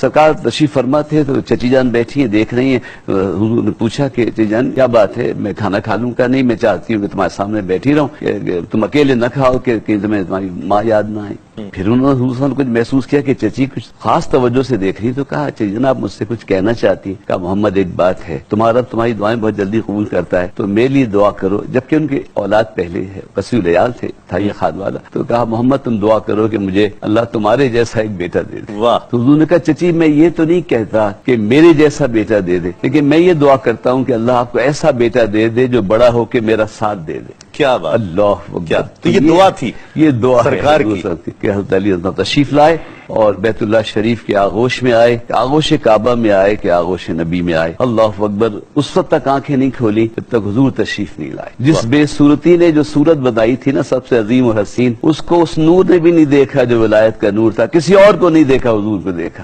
सरकार तशरीफ फरमा थे तो चची जान बैठी है, देख रही है। हुजूर ने पूछा कि चची जान क्या बात है, मैं खाना खा लूं? का नहीं, मैं चाहती हूँ कि तुम्हारे सामने बैठी रहूं, तुम अकेले न खाओ कि तुम्हें तुम्हारी माँ याद ना आए। फिर उन्होंने हुजूर ने कुछ महसूस किया कि चची कुछ खास तवज्जो से देख रही, तो कहा चची जान आप मुझसे कुछ कहना चाहती हैं? कहा मोहम्मद एक बात है, तुम्हारा तुम्हारी दुआएं बहुत जल्दी कबूल करता है, तो मेरे लिए दुआ करो। जबकि उनकी औलाद पहले है, कसीर लयाल थे, था ये खाद वाला। तो कहा मोहम्मद तुम दुआ करो कि मुझे अल्लाह तुम्हारे जैसा एक बेटा दे दे। वाह। तो हुजूर ने कहा चची मैं ये तो नहीं कहता कि मेरे जैसा बेटा दे दे, लेकिन मैं ये दुआ करता हूँ कि अल्लाह आपको ऐसा बेटा दे दे जो बड़ा होके मेरा साथ दे दे। क्या बात, अल्लाह क्या, तो ये दुआ थी, ये दुआ सरकार की कि हज़रत अली तशरीफ लाए और बैतुल्लाह शरीफ के आगोश में आए, आगोश काबा में आए कि आगोश नबी में आए। अल्लाह अकबर। उस वक्त तक आंखें नहीं खोली जब तक हुजूर तशरीफ नहीं लाए। जिस बेसूरती ने जो सूरत बनाई थी ना सबसे अजीम और हसीन, उसको उस नूर ने भी नहीं देखा जो विलायत का नूर था। किसी और को नहीं देखा, हुजूर को देखा।